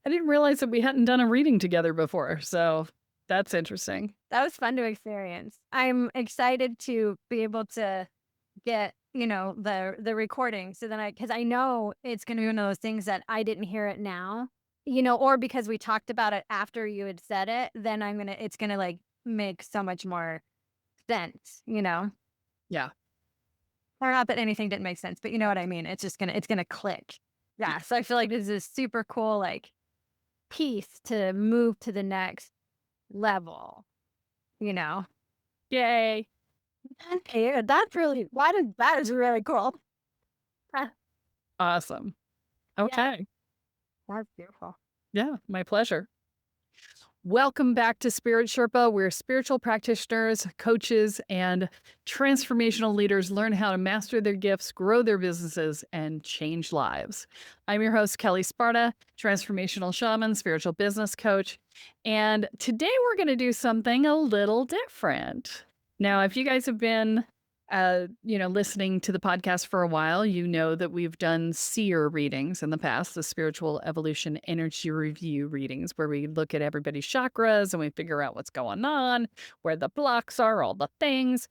I didn't realize that we hadn't done a reading together before. So that's interesting. That was fun to experience. I'm excited to be able to get, the recording. So then because I know it's going to be one of those things that I didn't hear it now, or because we talked about it after you had said it, then it's going to like make so much more sense, Yeah. or not that anything didn't make sense, but you know what I mean? It's going to click. Yeah. So I feel like this is super cool, like piece to move to the next level, you know? Yay. Okay, that is really cool. Awesome. Yeah, Okay. that's beautiful. Yeah, my pleasure. Welcome back to Spirit Sherpa, where spiritual practitioners, coaches, and transformational leaders learn how to master their gifts, grow their businesses, and change lives. I'm your host, Kelle Sparta, transformational shaman, spiritual business coach. And today we're going to do something a little different. Now, if you guys have been listening to the podcast for a while, you know that we've done seer readings in the past, the spiritual evolution energy review readings, where we look at everybody's chakras and we figure out what's going on, where the blocks are, all the things.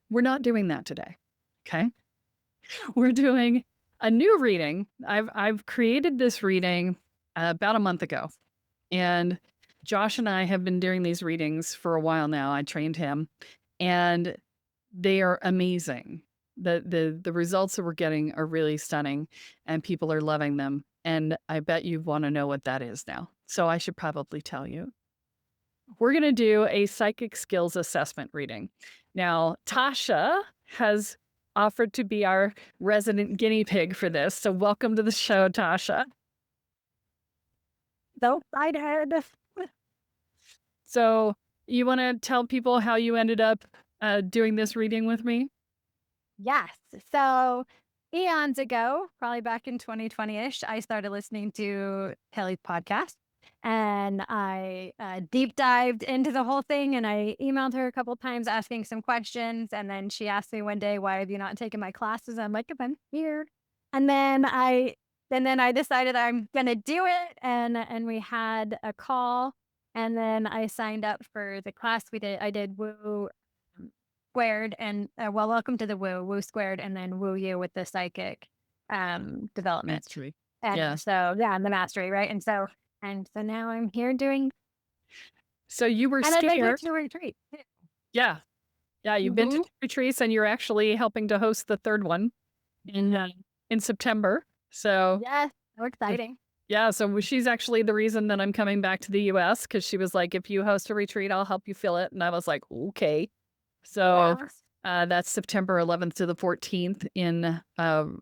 We're not doing that today. Okay. We're doing a new reading. I've created this reading about a month ago, and Josh and I have been doing these readings for a while now. I trained him, and they are amazing. The results that we're getting are really stunning, and people are loving them. And I bet you want to know what that is now. So I should probably tell you. We're going to do a psychic skills assessment reading. Now, Tasha has offered to be our resident guinea pig for this. So welcome to the show, Tasha. So excited. So you want to tell people how you ended up doing this reading with me? Yes. So eons ago, probably back in 2020-ish, I started listening to Kelly's podcast, and I deep dived into the whole thing, and I emailed her a couple of times asking some questions. And then she asked me one day, "Why have you not taken my classes?" I'm like, "I'm here." And then I decided I'm gonna do it, and we had a call, and then I signed up for the class. I did Woo Squared, and welcome to the Woo Squared, and then Woo You with the psychic development. Mastery. And Yeah. so and the mastery, right? And so now I'm here doing. So you were And I've been scared. to a retreat. Yeah. Yeah, you've been to Mhm. 2 retreats, and you're actually helping to host the third one in September. So Yes, so exciting. yeah, so she's actually the reason that I'm coming back to the US, because she was like, "If you host a retreat, I'll help you fill it." And I was like, "Okay." So Yes. that's September 11th to the 14th in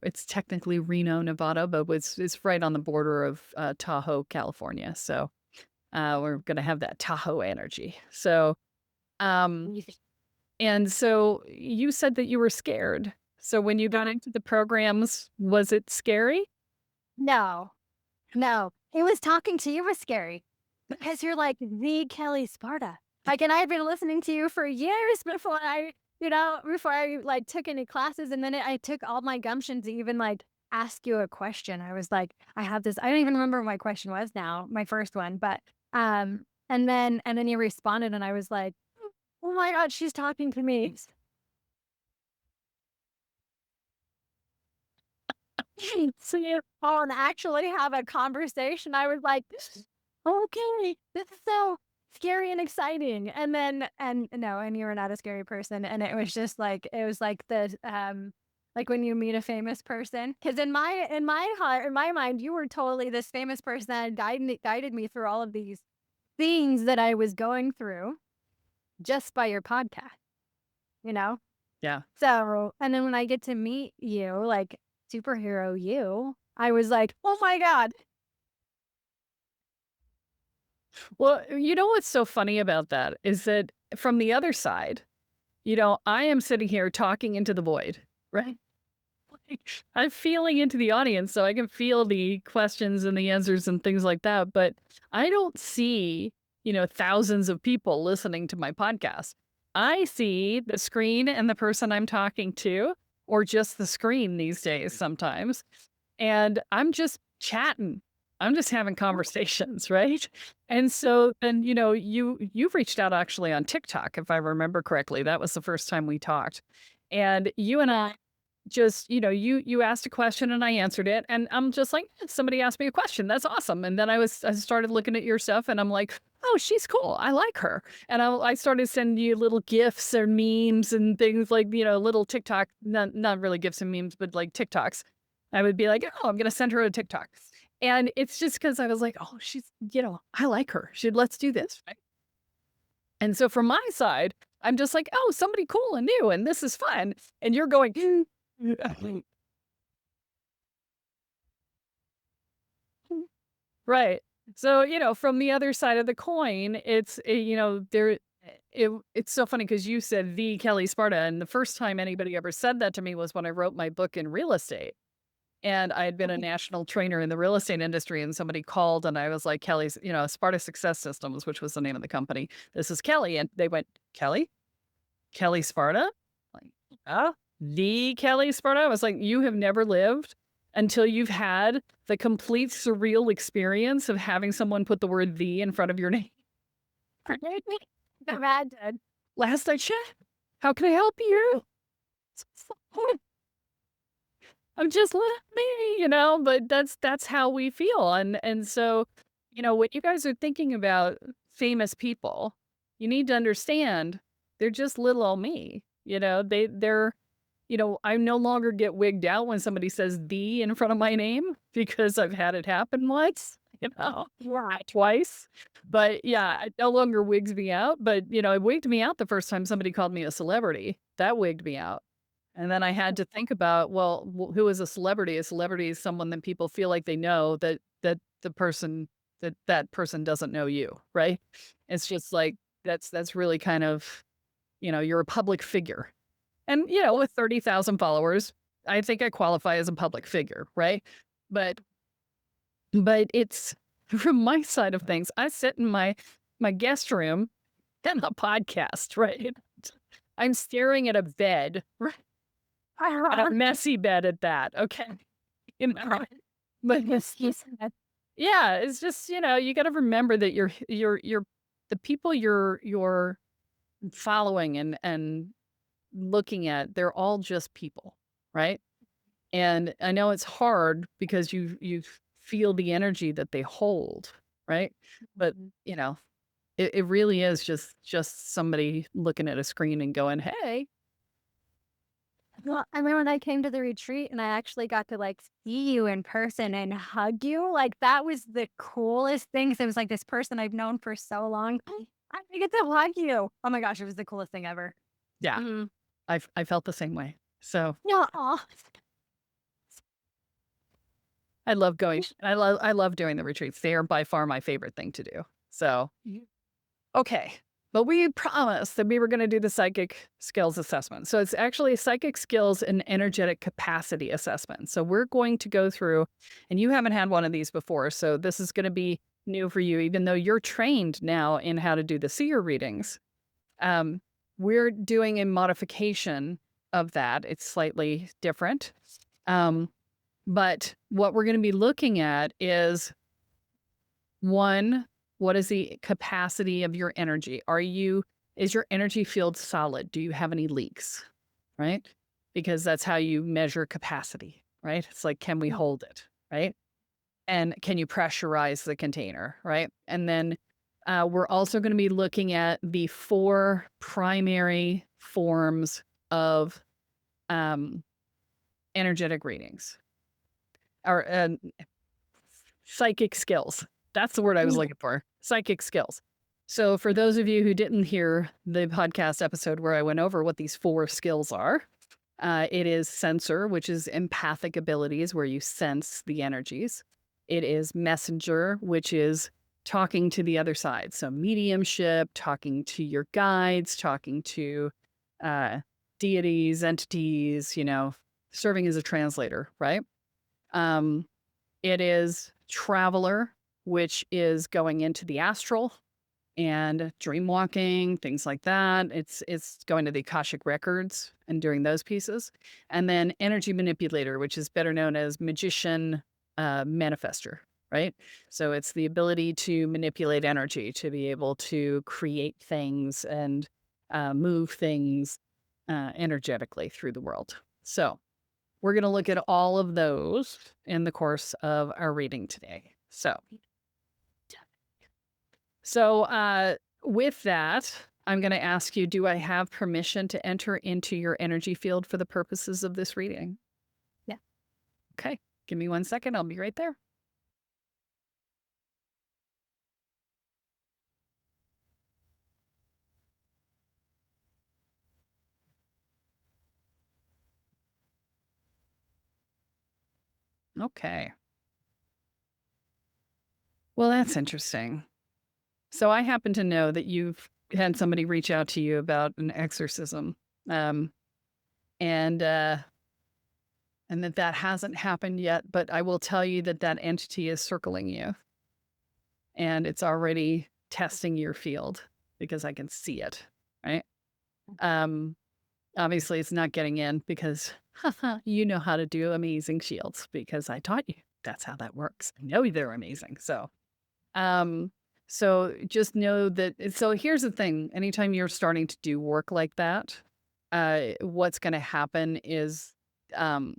it's technically Reno, Nevada, but it's right on the border of Tahoe, California. So we're gonna have that Tahoe energy. So and so you said that you were scared. So when you got into the programs, was it scary? No, no. It was talking to you was scary because you're like the Kelle Sparta. Like, and I had been listening to you for years before I like took any classes, and then I took all my gumption to even like ask you a question. I was like, I have this. I don't even remember what my question was now, my first one, but and then you responded, and I was like, oh my God, she's talking to me. See it all and actually have a conversation. I was like, okay, this is so scary and exciting. And then, and no, and you were not a scary person. And it was just like, it was like like when you meet a famous person. Cause in my heart, in my mind, you were totally this famous person that guided me through all of these things that I was going through just by your podcast, you know? Yeah. So, and then when I get to meet you, like superhero you, I was like, oh my God. Well, you know what's so funny about that is that from the other side, I am sitting here talking into the void, right? Like, I'm feeling into the audience, so I can feel the questions and the answers and things like that. But I don't see, thousands of people listening to my podcast. I see the screen and the person I'm talking to, or just the screen these days sometimes. And I'm just chatting. I'm just having conversations, right? And so then, you've reached out actually on TikTok, if I remember correctly. That was the first time we talked. And you and I just, you asked a question and I answered it. And I'm just like, somebody asked me a question. That's awesome. And then I started looking at your stuff and I'm like, oh, she's cool. I like her. And I started sending you little gifs or memes and things like, little TikTok, not really gifs and memes, but like TikToks. I would be like, oh, I'm going to send her a TikTok. And it's just because I was like, oh, I like her. Let's do this. Right? And so from my side, I'm just like, oh, somebody cool and new, and this is fun. And you're going, right. So, from the other side of the coin, it's so funny because you said the Kelly Sparta. And the first time anybody ever said that to me was when I wrote my book in real estate. And I had been a national trainer in the real estate industry, and somebody called, and I was like, Kelly's, Sparta Success Systems, which was the name of the company. This is Kelly. And they went, Kelly? Kelly Sparta? Like, oh, the Kelly Sparta? I was like, you have never lived until you've had the complete surreal experience of having someone put the word the in front of your name. Imagine. Last I checked, how can I help you? I'm just let me, but that's how we feel. And so, when you guys are thinking about famous people, you need to understand they're just little old me. I no longer get wigged out when somebody says the in front of my name because I've had it happen once, Right. twice. But yeah, it no longer wigs me out. But it wigged me out the first time somebody called me a celebrity. That wigged me out. And then I had to think about, well, who is a celebrity? A celebrity is someone that people feel like they know that person doesn't know you, right? It's just like that's really kind of, you're a public figure. And with 30,000 followers, I think I qualify as a public figure, right? But it's from my side of things, I sit in my guest room and a podcast, right? I'm staring at a bed, right? And a messy bed at that, okay? You know? But yeah, it's just, you gotta remember that you're the people you're following and looking at, they're all just people, right? And I know it's hard because you feel the energy that they hold, right? But, Mhm. it really is just somebody looking at a screen and going, "Hey." Well, I remember when I came to the retreat and I actually got to like see you in person and hug you. Like that was the coolest thing. 'Cause it was like this person I've known for so long. I get to hug you. Oh my gosh, it was the coolest thing ever. Yeah, Hmm. I felt the same way. So, Yeah. I love doing the retreats. They are by far my favorite thing to do. So, okay. But we promised that we were going to do the psychic skills assessment. So it's actually a psychic skills and energetic capacity assessment. So we're going to go through, and you haven't had one of these before. So this is going to be new for you, even though you're trained now in how to do the seer readings. Um, we're doing a modification of that. It's slightly different. Um, but what we're going to be looking at is one, what is the capacity of your energy? Is your energy field solid? Do you have any leaks? Right? Because that's how you measure capacity, right? It's like, can we hold it? Right? And can you pressurize the container? Right? And then we're also going to be looking at the four primary forms of um, energetic readings or psychic skills. That's the word I was looking for. Psychic skills. So, for those of you who didn't hear the podcast episode where I went over what these four skills are, it is sensor, which is empathic abilities where you sense the energies. It is messenger, which is talking to the other side. So, mediumship, talking to your guides, talking to uh, deities, entities, serving as a translator, right? Um, it is traveler, which is going into the astral and dream walking, things like that. It's going to the Akashic records and doing those pieces. And then energy manipulator, which is better known as magician, manifester. right? So it's the ability to manipulate energy, to be able to create things and move things energetically through the world. So we're going to look at all of those in the course of our reading today. So with that, I'm going to ask you, do I have permission to enter into your energy field for the purposes of this reading? Yeah. Okay. Give me 1 second. I'll be right there. Okay. Well, that's interesting. So I happen to know that you've had somebody reach out to you about an exorcism. Um, and that hasn't happened yet, but I will tell you that that entity is circling you and it's already testing your field because I can see it, right? Um, Obviously it's not getting in because you know how to do amazing shields because I taught you. That's how that works. I know they're amazing. Um, so just know that so here's the thing. Anytime you're starting to do work like that, what's going to happen is um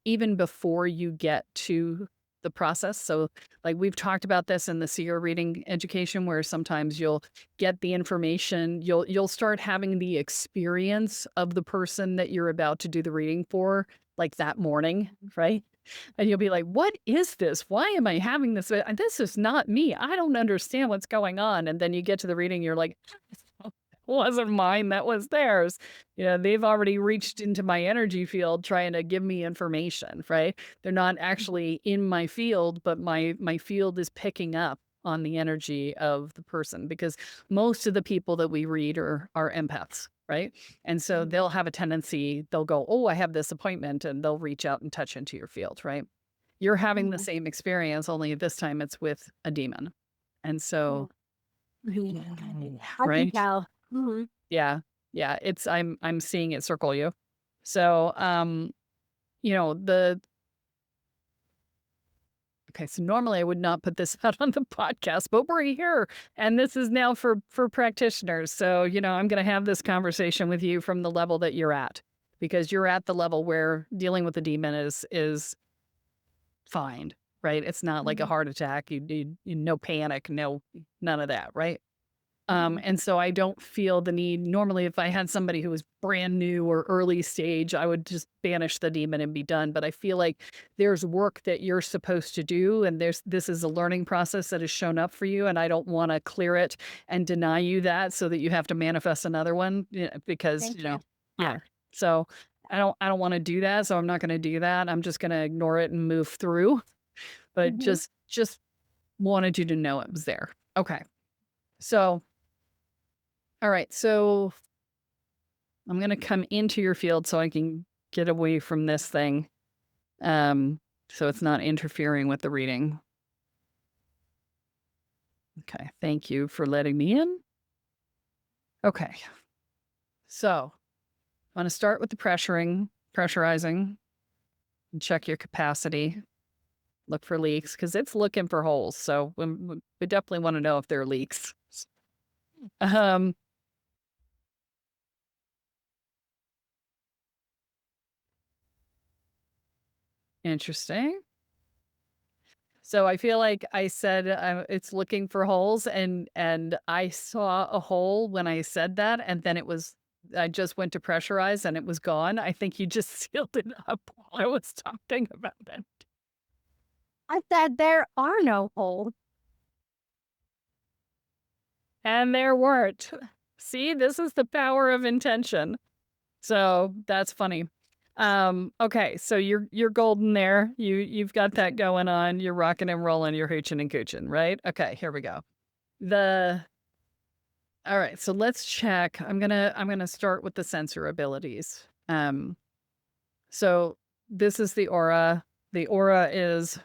even before you get to the process. So, like we've talked about this in the seer reading education, where sometimes you'll get the information, you'll start having the experience of the person that you're about to do the reading for, like that morning, right? And you'll be like, "What is this? Why am I having this? This is not me. I don't understand what's going on." And then you get to the reading, you're like, wasn't mine, that was theirs. They've already reached into my energy field trying to give me information, right? They're not actually in my field, but my field is picking up on the energy of the person because most of the people that we read are empaths, right? And so they'll have a tendency, they'll go, "Oh, I have this appointment," and they'll reach out and touch into your field, right? You're having the Mhm. same experience, only this time it's with a demon. And so, I can right? tell. Mhm. Yeah. Yeah, I'm seeing it circle you. So, the okay, so normally I would not put this out on the podcast, but we're here and this is now for practitioners. So, I'm going to have this conversation with you from the level that you're at because you're at the level where dealing with the demon is fine, right? It's not like a Mhm. heart attack. You need no panic, no none of that, right? Mhm. And so I don't feel the need. Normally, if I had somebody who was brand new or early stage, I would just banish the demon and be done. But I feel like there's work that you're supposed to do, and this is a learning process that has shown up for you, and I don't want to clear it and deny you that so that you have to manifest another one because Thank you. yeah. So I don't want to do that, so I'm not going to do that. I'm just going to ignore it and move through. But Mhm. just wanted you to know it was there. Okay, so. All right, so I'm going to come into your field so I can get away from this thing. Um, so it's not interfering with the reading. Okay, thank you for letting me in. Okay, so I want to start with the pressurizing, and check your capacity. Look for leaks because it's looking for holes. So we definitely want to know if there are leaks. Um, Interesting. So I feel like I said it's looking for holes, and I saw a hole when I said that, and then I just went to pressurize and it was gone. I think you just sealed it up while I was talking about it, I said there are no holes. and there weren't. See, this is the power of intention. So that's funny. Okay, so you're golden there. You've got that going on. You're rocking and rolling. You're hooching and cooching, right? Okay, here we go. The All right, so let's check. I'm gonna start with the sensor abilities. So this is the aura. The aura is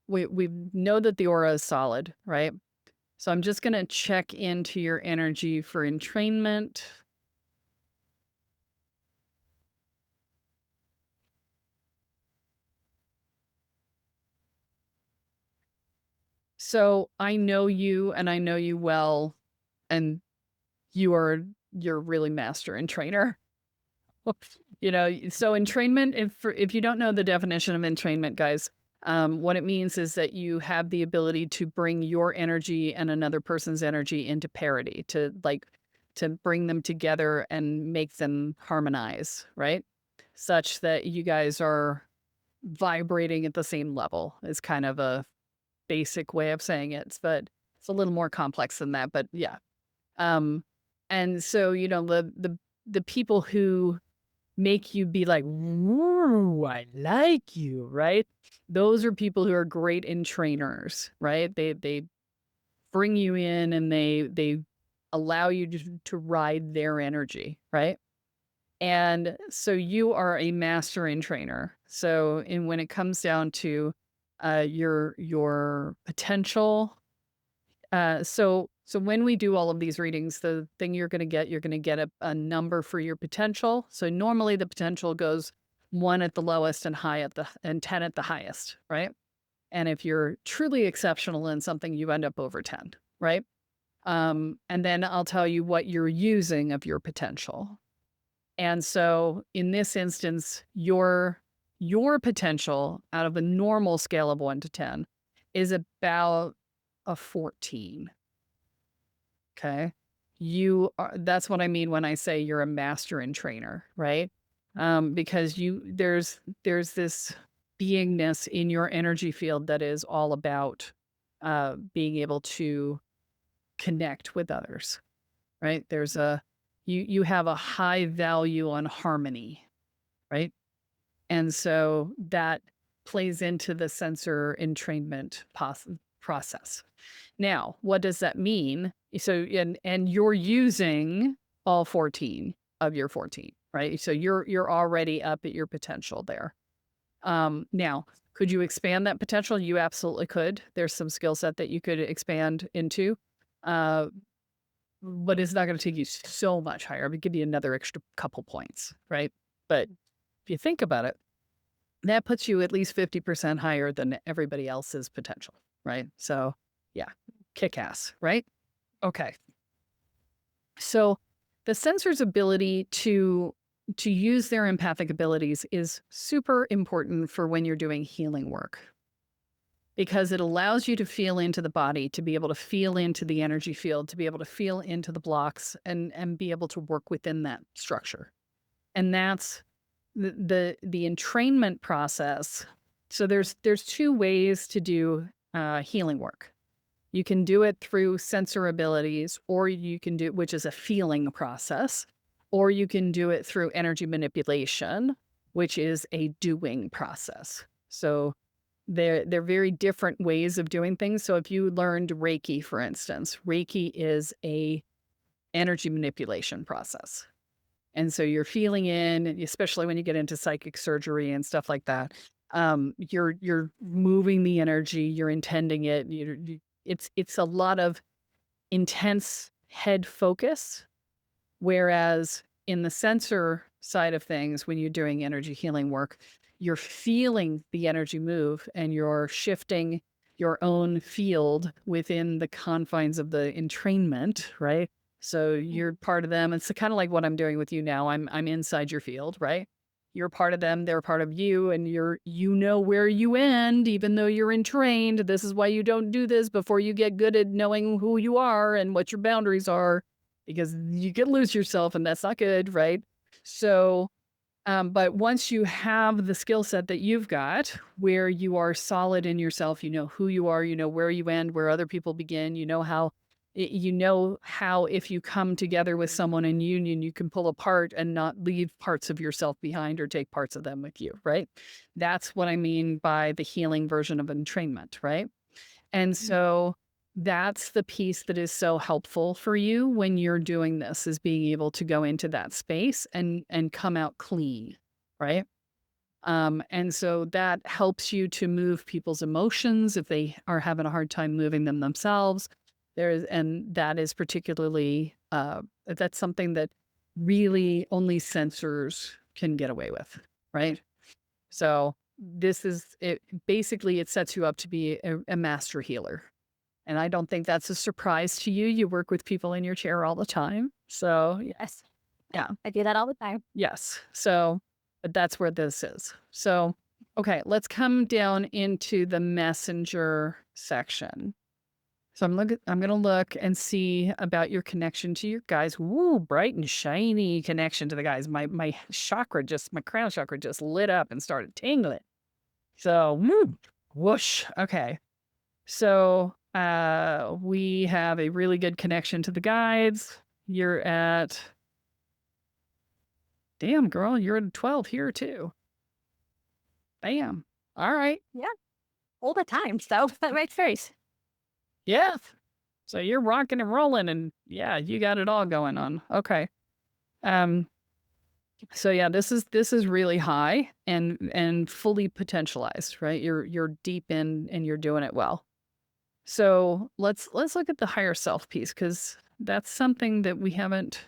we know that the aura is solid, right? So I'm just gonna check into your energy for entrainment. So I know you and I know you well, and you're really master and trainer. So entrainment, if you don't know the definition of entrainment, guys, what it means is that you have the ability to bring your energy and another person's energy into parity, to bring them together and make them harmonize, right? Such that you guys are vibrating at the same level is kind of a basic way of saying it, but it's a little more complex than that. But yeah. Um, and so, the people who make you be like, "Ooh, I like you," right? Those are people who are great in trainers, right? They bring you in and they allow you to ride their energy, right? And so you are a master in trainer. So and when it comes down to your potential, so when we do all of these readings, the thing you're gonna get a number for your potential. So normally the potential goes 1 at the lowest and high at the and 10 at the highest, right? And if you're truly exceptional in something, you end up over 10, right? And then I'll tell you what you're using of your potential. And so in this instance, your potential out of a normal scale of 1 to 10 is about a 14. Okay. That's what I mean when I say you're a master and trainer, right? Because there's this beingness in your energy field that is all about being able to connect with others, right? You have a high value on harmony, right? And so that plays into the sensor entrainment process. Now, what does that mean? So, and you're using all 14 of your 14, right? So you're already up at your potential there. Now, could you expand that potential? You absolutely could. There's some skill set that you could expand into. Uh, but it's not going to take you so much higher. It would give you another extra couple points, right? But if you think about it, that puts you at least 50% higher than everybody else's potential, right? So, yeah, kick ass, right? Okay. So, the sensor's ability to use their empathic abilities is super important for when you're doing healing work because it allows you to feel into the body, to be able to feel into the energy field, to be able to feel into the blocks and be able to work within that structure. And that's the entrainment process. So there's two ways to do healing work. You can do it through sensor abilities, or you can do which is a feeling process, or you can do it through energy manipulation, which is a doing process. So they're very different ways of doing things. So if you learned Reiki, for instance, Reiki is a energy manipulation process. And so you're feeling in, especially when you get into psychic surgery and stuff like that. You're moving the energy, you're intending it. It's a lot of intense head focus. Whereas in the sensor side of things, when you're doing energy healing work, you're feeling the energy move and you're shifting your own field within the confines of the entrainment, right? So you're part of them. It's kind of like what I'm doing with you now. I'm inside your field, right? You're part of them, they're part of you, and you know where you end, even though you're entrained. This is why you don't do this before you get good at knowing who you are and what your boundaries are because you can lose yourself and that's not good, right? So, but once you have the skill set that you've got where you are solid in yourself, you know who you are, you know where you end, where other people begin, you know how if you come together with someone in union, you can pull apart and not leave parts of yourself behind or take parts of them with you, right? That's what I mean by the healing version of entrainment, right? And so that's the piece that is so helpful for you when you're doing this is being able to go into that space and come out clean, right? And so that helps you to move people's emotions if they are having a hard time moving them themselves. And that is particularly that's something that really only sensors can get away with, right? So this is it basically it sets you up to be a master healer. And I don't think that's a surprise to you. You work with people in your chair all the time. So, Yes. yeah. I do that all the time. Yes. So, but that's where this is. So, okay, let's come down into the messenger section. So I'm gonna look and see about your connection to your guys. Woo, bright and shiny connection to the guys. My crown chakra just lit up and started tingling. So whoosh. Okay. So we have a really good connection to the guides. You're at damn girl, you're at 12 here too. Bam. All right. Yeah. All the time. So that makes sense. Yeah. So you're rocking and rolling and yeah, you got it all going on. Okay. Um so yeah, this is really high and fully potentialized, right? You're deep in and you're doing it well. So let's look at the higher self piece because that's something that we haven't.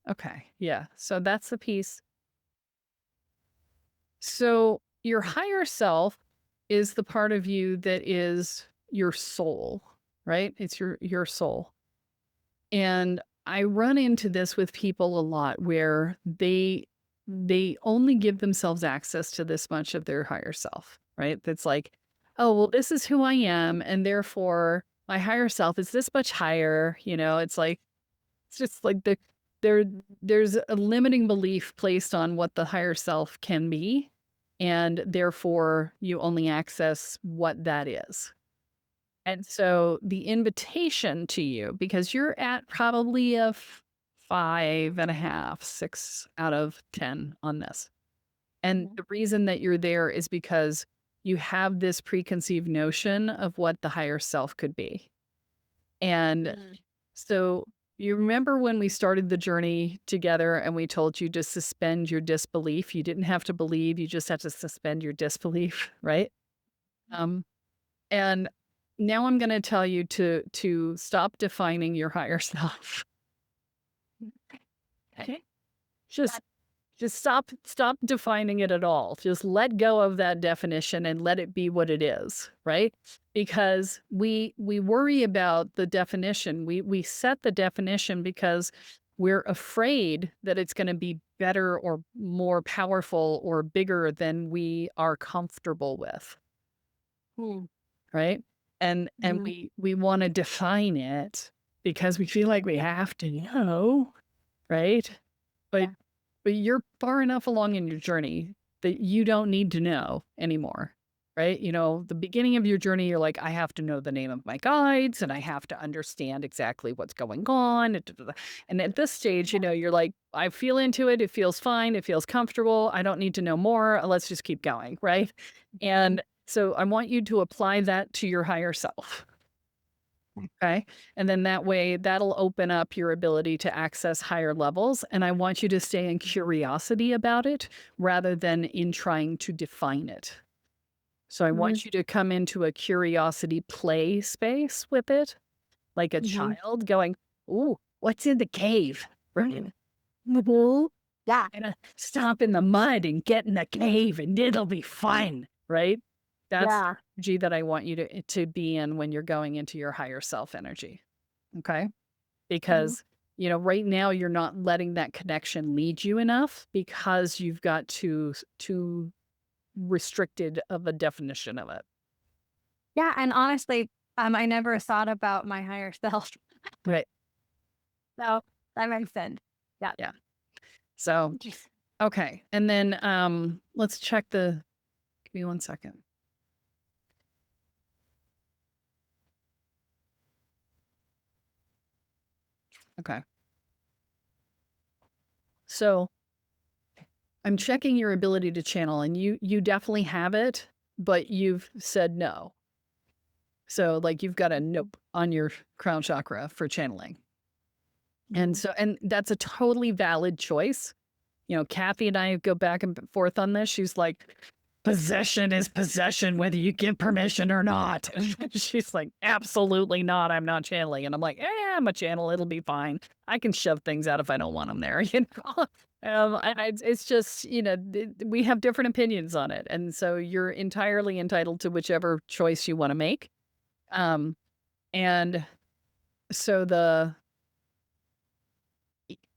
Okay, yeah. So that's the piece. So your higher self is the part of you that is your soul, right? It's your soul. And I run into this with people a lot where they only give themselves access to this much of their higher self, right? That's like, oh, well, this is who I am, and therefore my higher self is this much higher. It's like it's just like there there's a limiting belief placed on what the higher self can be, and therefore you only access what that is. And so the invitation to you, because you're at probably a 5.5, 6 out of 10 on this. And Mhm. the reason that you're there is because you have this preconceived notion of what the higher self could be. And Mm. so you remember when we started the journey together and we told you to suspend your disbelief? You didn't have to believe, you just have to suspend your disbelief, right? Um, and now I'm gonna tell you to stop defining your higher self. Okay? Just That just stop defining it at all. Just let go of that definition and let it be what it is, right? Because we worry about the definition. We set the definition because we're afraid that it's going to be better or more powerful or bigger than we are comfortable with, mm, right? And mhm. we want to define it because we feel like we have to know, right? But Yeah. but you're far enough along in your journey that you don't need to know anymore, right? The beginning of your journey, you're like, I have to know the name of my guides and I have to understand exactly what's going on. And and at this stage, Yeah. you're like, I feel into it. It feels fine. It feels comfortable. I don't need to know more. Let's just keep going, right? Mhm. And so I want you to apply that to your higher self. Okay. And then that way, that'll open up your ability to access higher levels. And I want you to stay in curiosity about it rather than in trying to define it. So I Mhm. want you to come into a curiosity play space with it, like a Mhm. child going, ooh, what's in the cave? Right. Mhm. Yeah. Gonna stomp in the mud and get in the cave and it'll be fun. Right. That's the Yeah. energy that I want you to be in when you're going into your higher self energy. Okay. Mhm. Because, right now you're not letting that connection lead you enough because you've got too restricted of a definition of it. Yeah, and honestly, I never thought about my higher self, Right. so that makes sense. Yeah. Yeah. So, okay. And then let's check give me 1 second. Okay. So I'm checking your ability to channel and you definitely have it, but you've said no. So like you've got a nope on your crown chakra for channeling. And Mhm. and that's a totally valid choice. Kathy and I go back and forth on this. She's like, possession is possession, whether you give permission or not. She's like, absolutely not. I'm not channeling. And I'm like, I'm a channel. It'll be fine. I can shove things out if I don't want them there. It's just, we have different opinions on it. And so you're entirely entitled to whichever choice you want to make. Um, and so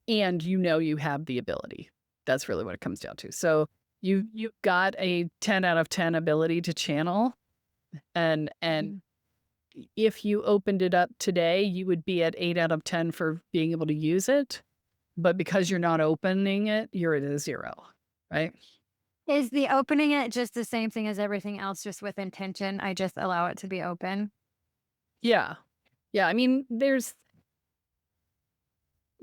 and you have the ability. That's really what it comes down to. So you've got a 10 out of 10 ability to channel, and Mhm. if you opened it up today, you would be at 8 out of 10 for being able to use it, but because you're not opening it, you're at a 0, right? Is the opening it just the same thing as everything else, just with intention? I just allow it to be open? Yeah. Yeah, I mean,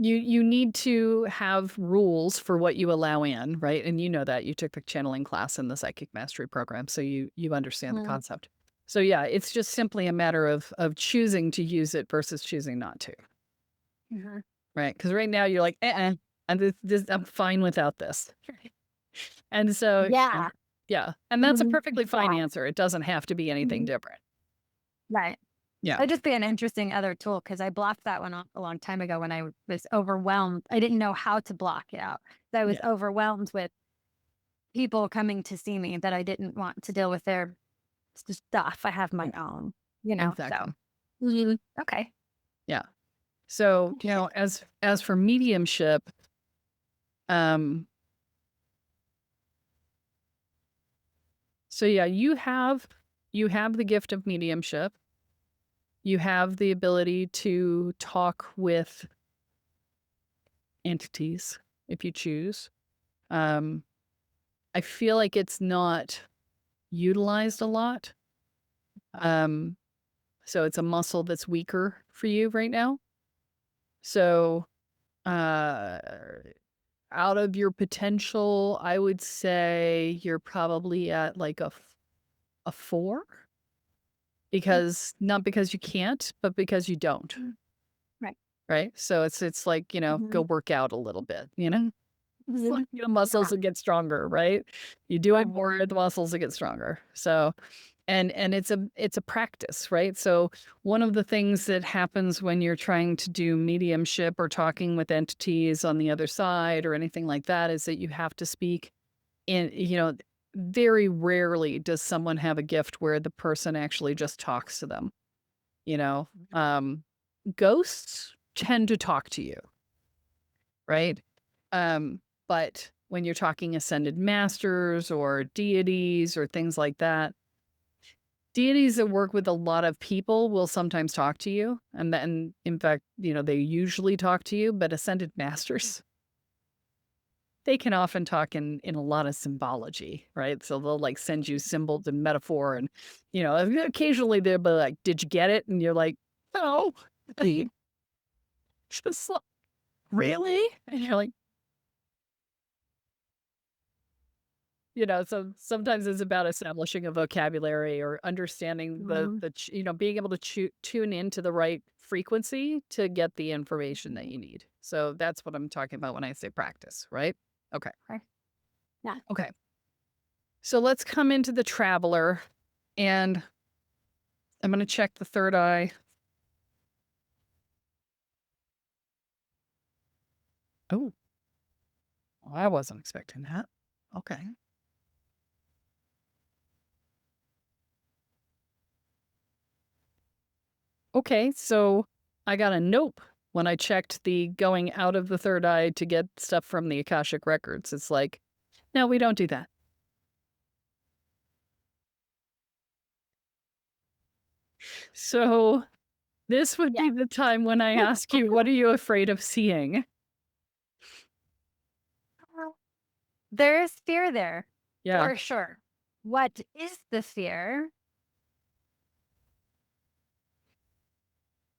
you need to have rules for what you allow in, right? And you know that. You took the channeling class in the psychic mastery program, so you understand the Mhm. concept. So yeah, it's just simply a matter of choosing to use it versus choosing not to, Mhm. right? Because right now you're like, and I'm fine without this. And so, Yeah. yeah, and that's a Mhm. perfectly fine Yeah. answer. It doesn't have to be anything Mhm. different. Right. Yeah, That'd just be an interesting other tool because I blocked that one off a long time ago when I was overwhelmed. I didn't know how to block it out. So I was yeah, overwhelmed with people coming to see me that I didn't want to deal with their stuff. I have my yeah, own, so. exactly. Okay. Yeah. So, Interesting. as for mediumship, um, so yeah, you have the gift of mediumship. You have the ability to talk with entities if you choose. Um, I feel like it's not utilized a lot. Um, so it's a muscle that's weaker for you right now. So, uh, out of your potential, I would say you're probably at like a 4, because not because you can't, but because you don't. Mhm. Right. Right? So it's like, go Mhm. work out a little bit, you know? It's like Mhm. your muscles Yeah. will get stronger, right? You do it Right. more, the muscles will get stronger. So, and it's a practice, right? So one of the things that happens when you're trying to do mediumship or talking with entities on the other side or anything like that is that you have to speak in, very rarely does someone have a gift where the person actually just talks to them, you know? Um, Ghosts tend to talk to you, right? But when you're talking ascended masters or deities or things like that, deities that work with a lot of people will sometimes talk to you. And then, in fact, they usually talk to you, but ascended masters, they can often talk in a lot of symbology, right? So they'll like send you symbols and metaphor. And, occasionally they'll be like, did you get it? And you're like, no. Just like, really? And you're like, so sometimes it's about establishing a vocabulary or understanding Mhm. being able to tune into the right frequency to get the information that you need. So that's what I'm talking about when I say practice, right? Okay. Okay. Yeah. Okay. So let's come into the traveler, and I'm going to check the third eye. Oh, I wasn't expecting that. Okay. Okay. So I got a nope when I checked the going out of the third eye to get stuff from the Akashic records. It's like, no, we don't do that. So this would Yeah. be the time when I ask you, what are you afraid of seeing? There is fear there, Yeah. for sure. What is the fear?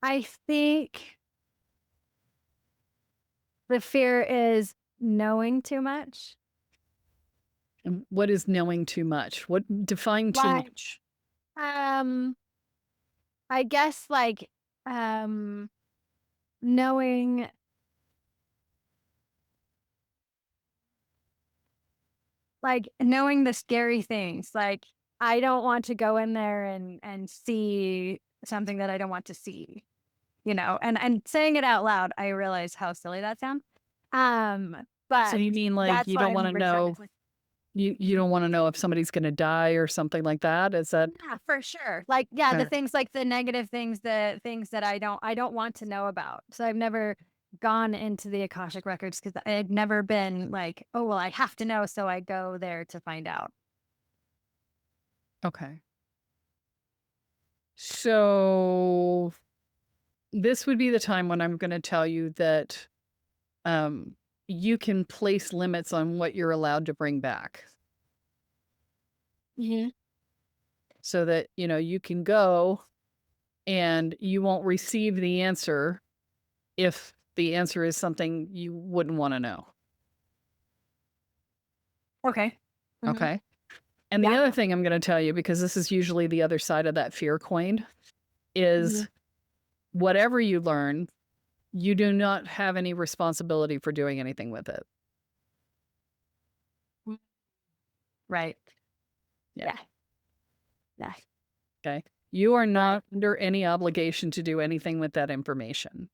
I think the fear is knowing too much. And what is knowing too much? What define too Like, much? um, I guess like knowing like knowing the scary things. Like I don't want to go in there and see something that I don't want to see, and saying it out loud, I realize how silly that sounds. Um, So but you mean like that's you what don't want I'm to know restricted. you don't want to know if somebody's going to die or something like that? Is that Yeah, for sure. Like, yeah, the okay? things like the negative things, the things that I don't want to know about. So I've never gone into the Akashic records because I've never been like, oh well, I have to know, so I go there to find out. Okay. So this would be the time when I'm going to tell you that um, you can place limits on what you're allowed to bring back Hmm. so that, you can go and you won't receive the answer if the answer is something you wouldn't want to know. Okay. Hmm. Okay. And the Yeah. other thing I'm going to tell you, because this is usually the other side of that fear coin, is Hmm. whatever you learn, you do not have any responsibility for doing anything with it. Right. Yeah. Yeah. Yeah. Okay. You are Right. not under any obligation to do anything with that information.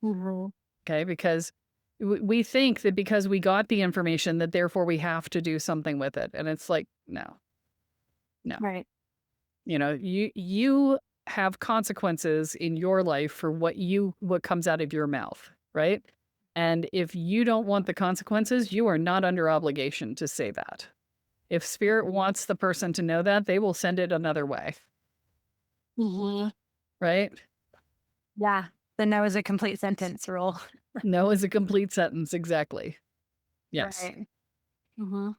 Hmm. Okay. Because we think that because we got the information that therefore we have to do something with it. And it's like, no, no. Right. You have consequences in your life for what comes out of your mouth, right? And if you don't want the consequences, you are not under obligation to say that. If spirit wants the person to know that, they will send it another way, Hmm. right? Yeah. The no is a complete sentence rule. No is a complete sentence, exactly. Yes. Right. Hmm.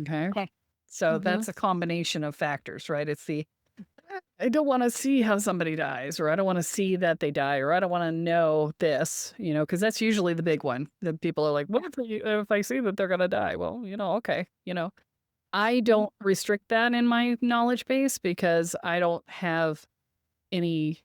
Okay. Okay. So Hmm. that's a combination of factors, right? It's the I don't want to see how somebody dies, or I don't want to see that they die, or I don't want to know this, because that's usually the big one. That people are like, what if I see that they're going to die? Well, okay. I don't restrict that in my knowledge base because I don't have any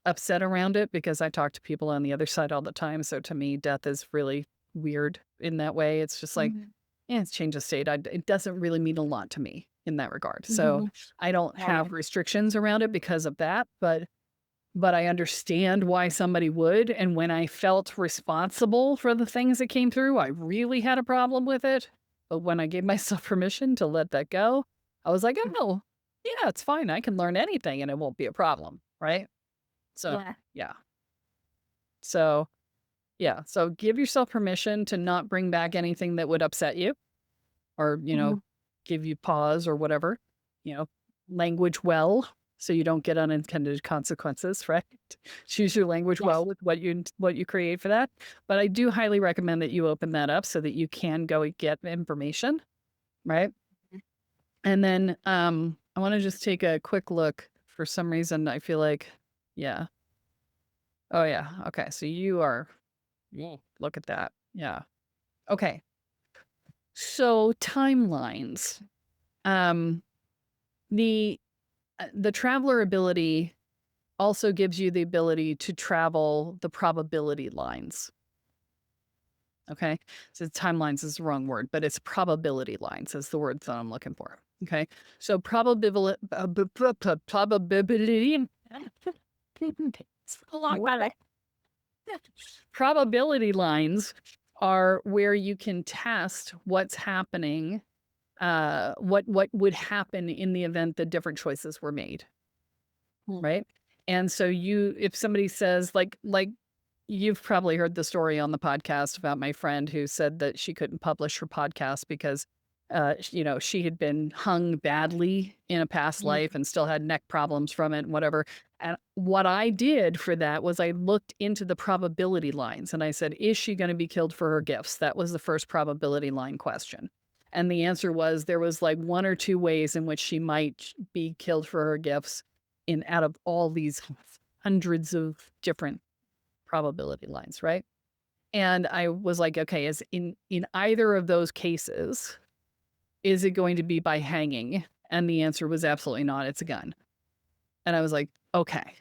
upset around it because I talk to people on the other side all the time. So to me, death is really weird in that way. It's just like, Hmm. yeah, it's change of state. It doesn't really mean a lot to me in that regard. So Hmm. I don't have Right. restrictions around it because of that. But I understand why somebody would. And when I felt responsible for the things that came through, I really had a problem with it. But when I gave myself permission to let that go, I was like, oh, yeah, it's fine. I can learn anything and it won't be a problem. Right. So, Yeah. yeah. So, yeah. So give yourself permission to not bring back anything that would upset you or, Mhm. give you pause or whatever, you know, language well so you don't get unintended consequences, right? Choose your language Yes. well with what you create for that. But I do highly recommend that you open that up so that you can go and get information, right? And then I want to just take a quick look. For some reason, I feel like, yeah. Oh yeah. Okay. So you are look at that. Yeah. Okay. So timelines. Um the traveler ability also gives you the ability to travel the probability lines. Okay. So timelines is the wrong word, but it's probability lines is the word that I'm looking for. Okay. So probability It's a long way. probability lines are where you can test what's happening, what would happen in the event that different choices were made, Mm. right? And so if somebody says like you've probably heard the story on the podcast about my friend who said that she couldn't publish her podcast because she had been hung badly in a past Mhm. life and still had neck problems from it and whatever. And what I did for that was I looked into the probability lines and I said, is she going to be killed for her gifts? That was the first probability line question. And the answer was there was like one or two ways in which she might be killed for her gifts in out of all these hundreds of different probability lines, right? And I was like, okay, is in either of those cases, is it going to be by hanging? And the answer was absolutely not. It's a gun. And I was like, okay.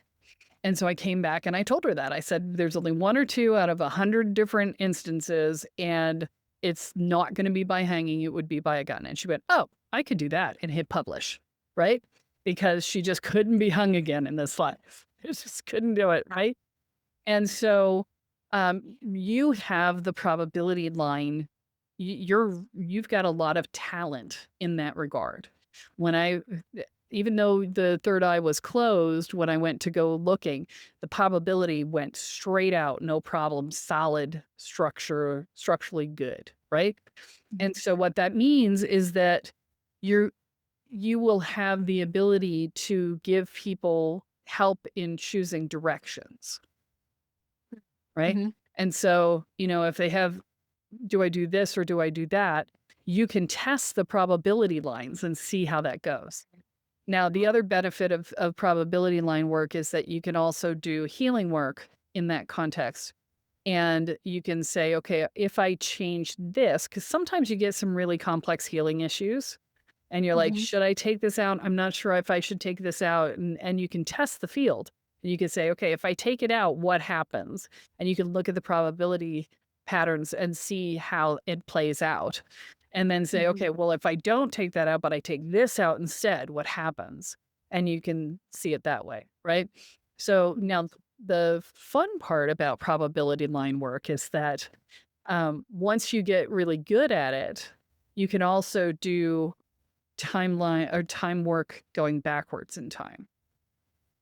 And so I came back and I told her that. I said, there's only one or two out of 100 different instances. And it's not going to be by hanging, it would be by a gun. And she went, oh, I could do that, and hit publish, right? Because she just couldn't be hung again in this life. It just couldn't do it, right? And so you have the probability line. You've got a lot of talent in that regard. When even though the third eye was closed, when I went to go looking, the probability went straight out, no problem, solid structure, structurally good, right? And so what that means is that you're you will have the ability to give people help in choosing directions, right? Mhm. And so, if they have, do I do this or do I do that? You can test the probability lines and see how that goes. Now, the other benefit of probability line work is that you can also do healing work in that context. And you can say, okay, if I change this, because sometimes you get some really complex healing issues and you're like, Mhm. should I take this out? I'm not sure if I should take this out. And you can test the field. And you can say, okay, if I take it out, what happens? And you can look at the probability patterns and see how it plays out. And then say, Mhm. okay, well, if I don't take that out, but I take this out instead, what happens? And you can see it that way, right? So now the fun part about probability line work is that once you get really good at it, you can also do timeline or time work going backwards in time.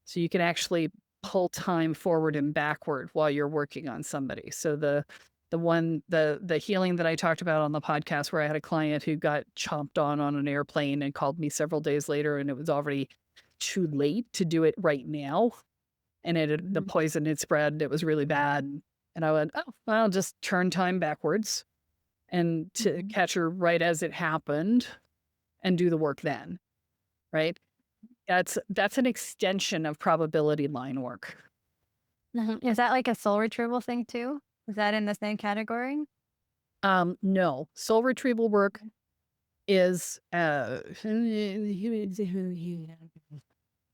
So you can actually pull time forward and backward while you're working on somebody. So the healing that I talked about on the podcast where I had a client who got chomped on an airplane and called me several days later and it was already too late to do it right now. And the Mhm. poison had spread. It was really bad. And I went, oh, well, I'll just turn time backwards and to Mhm. catch her right as it happened and do the work then. Right. That's an extension of probability line work. Mhm. Is that like a soul retrieval thing too? Is that in the same category? No, soul retrieval work Mhm. is, it's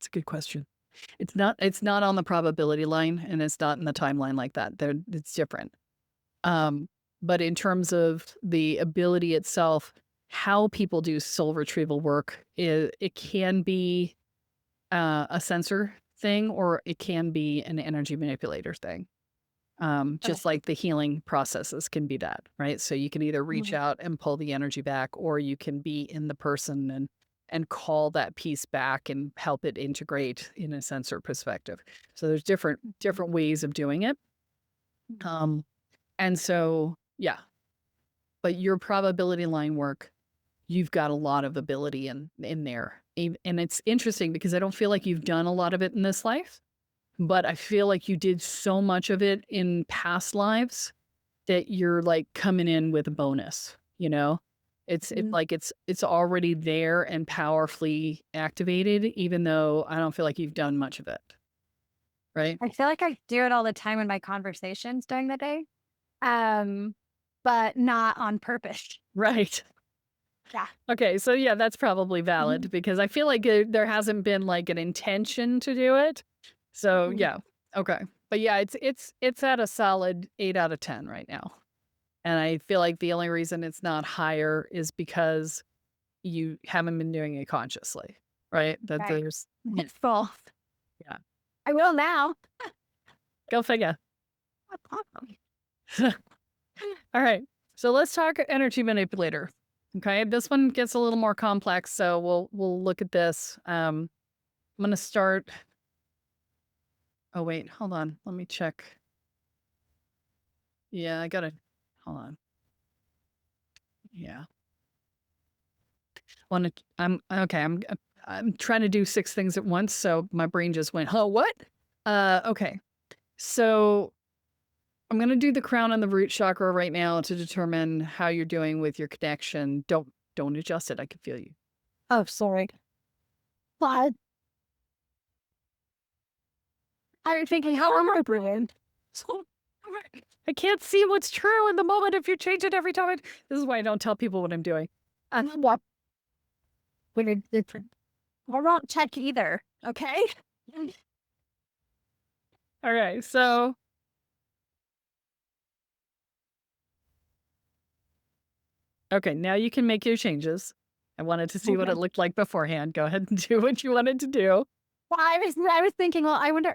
a good question. It's not on the probability line, and it's not in the timeline like that. It's different. Um, but in terms of the ability itself, how people do soul retrieval work, it can be a sensor thing, or it can be an energy manipulator thing. Okay. Just like the healing processes can be that, right? So you can either reach Mhm. out and pull the energy back, or you can be in the person and call that piece back and help it integrate in a sensor perspective. So there's different ways of doing it. Mhm. Um, and so yeah, but your probability line work, you've got a lot of ability in there. And it's interesting because I don't feel like you've done a lot of it in this life, but I feel like you did so much of it in past lives that you're, like, coming in with a bonus, you know? It's Mhm. like it's already there and powerfully activated even though I don't feel like you've done much of it, right? I feel like I do it all the time in my conversations during the day, um, but not on purpose. Right. Yeah. Okay, so yeah, that's probably valid Mhm. because I feel like, there hasn't been, like, an intention to do it. So, Mhm. yeah, okay. But yeah, it's at a solid 8 out of 10 right now. And I feel like the only reason it's not higher is because you haven't been doing it consciously, right? That Right. there's It's full. yeah, I will now. go figure. That's awesome. All right. So let's talk energy manipulator. Okay. This one gets a little more complex, so we'll look at this. I'm gonna start. Oh wait, hold on. Let me check. Yeah, I gotta hold on. Yeah. Wanna I'm okay, I'm trying to do 6 things at once, so my brain just went, "Huh, what?" Okay. So I'm gonna do the crown and the root chakra right now to determine how you're doing with your connection. Don't adjust it. I can feel you. Oh, sorry. But I'm thinking, how am I doing? So I can't see what's true in the moment if you change it every time. This is why I don't tell people what I'm doing. And what? We're different. I won't check either. Okay. All right. So Okay, now you can make your changes. I wanted to see what Okay. it looked like beforehand. Go ahead and do what you wanted to do. Well, I was thinking, well, I wonder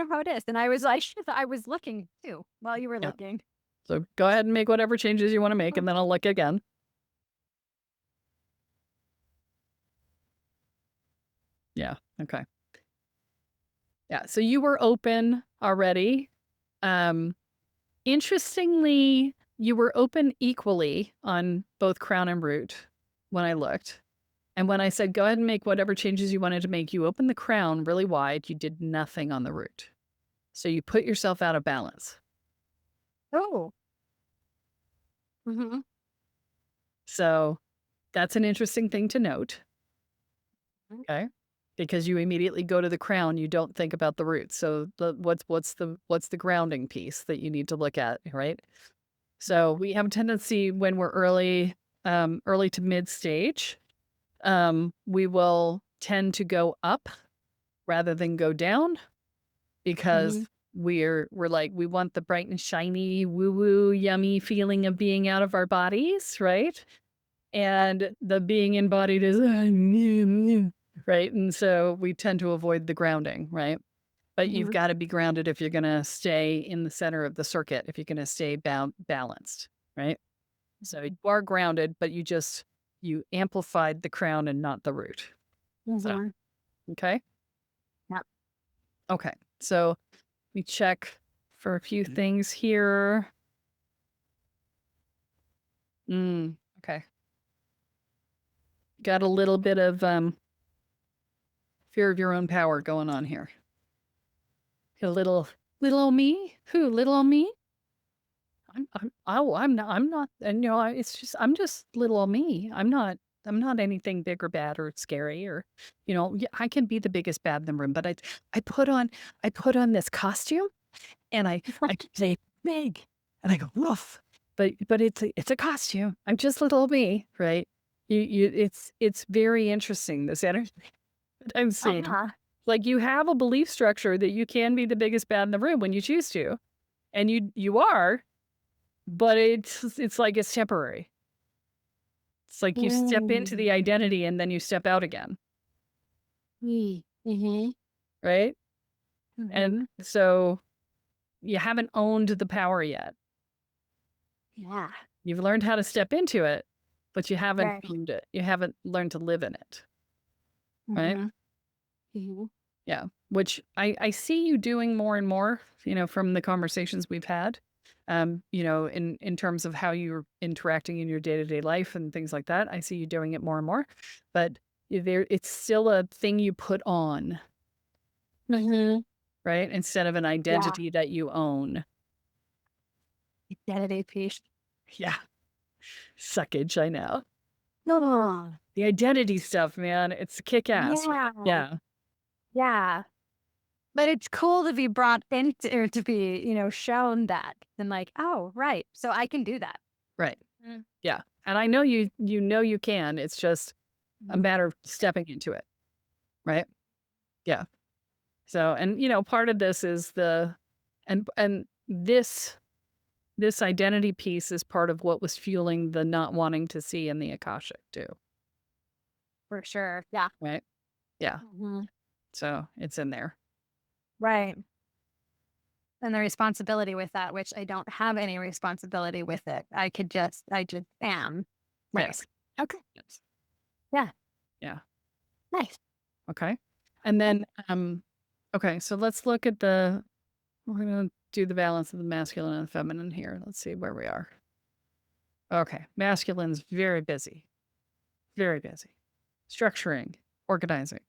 how it is. And I was like, I was looking too while you were Yeah. looking. So go ahead and make whatever changes you want to make, and then I'll look again. Yeah. Okay. Yeah. So you were open already. Um, Interestingly, you were open equally on both crown and root when I looked. And when I said, go ahead and make whatever changes you wanted to make, you opened the crown really wide. You did nothing on the root. So you put yourself out of balance. Oh. Hmm. So that's an interesting thing to note. Okay. Because you immediately go to the crown, you don't think about the root. So what's the grounding piece that you need to look at, right? So we have a tendency when we're early to mid stage, we will tend to go up rather than go down because Hmm. we're like we want the bright and shiny, woo woo, yummy feeling of being out of our bodies, right? And the being embodied is right, and so we tend to avoid the grounding, right? But you've Hmm. got to be grounded if you're going to stay in the center of the circuit, if you're going to stay balanced, right? So you are grounded, but you amplified the crown and not the root. So, Hmm. okay. Yep. Okay. So we check for a few things here. Okay. Got a little bit of fear of your own power going on here. A little old me? Who, little old me? I'm not, and it's just, I'm just little old me. I'm not anything big or bad or scary or, yeah, I can be the biggest bad in the room, but I I put on this costume and I say big and I go, woof. But it's a costume. I'm just little old me, right? It's very interesting, this energy that I'm seeing. Uh-huh. Like you have a belief structure that you can be the biggest bad in the room when you choose to. And you are, but it's like it's temporary. It's like you step into the Mm. identity and then you step out again, Mhm. right? And Mhm. so you haven't owned the power yet. Yeah. You've learned how to step into it, but you haven't Right. owned it. You haven't learned to live in it, right? Mhm. Mhm. Yeah. Which I see you doing more and more, from the conversations we've had. In terms of how you're interacting in your day-to-day life and things like that. I see you doing it more and more. But it's still a thing you put on, Mhm. right? Instead of an Yeah. identity that you own. Identity piece. Yeah. Suckage, I know. No. The identity stuff, man, it's kick ass. Yeah. Yeah. Yeah. But it's cool to be brought into or to be, shown that and like, oh, right. So I can do that. Right. Mm. Yeah. And I know you can. It's just a Mhm. matter of stepping into it. Right. Yeah. So, and part of this is and this identity piece is part of what was fueling the not wanting to see in the Akashic too. For sure. Yeah. Right. Yeah. Mhm. So it's in there. Right. And the responsibility with that, which I don't have any responsibility with it. I just am. Like, Yes. okay. Yes. Yeah. Yeah. Nice. Okay. And then, okay, so let's look at we're going to do the balance of the masculine and feminine here. Let's see where we are. Okay. Masculine's very busy, very busy. Structuring, organizing,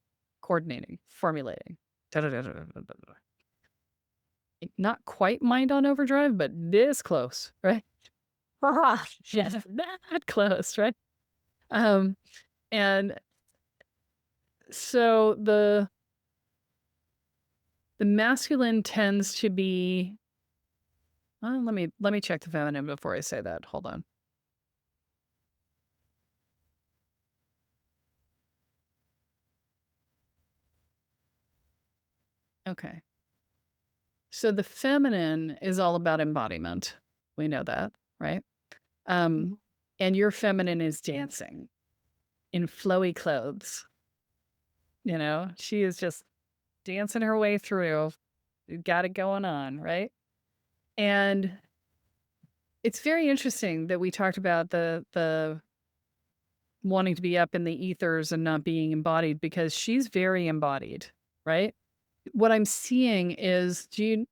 coordinating, formulating. Da-da-da-da-da-da-da. Not quite mind on overdrive, but this close, right? Just that close, right? Um, and so the masculine tends to be let me check the feminine before I say that. Hold on. Okay. So the feminine is all about embodiment. We know that, right? Um, Mhm. and your feminine is dancing in flowy clothes. She is just dancing her way through. Got it going on, right? And it's very interesting that we talked about the wanting to be up in the ethers and not being embodied because she's very embodied, right? What I'm seeing is, you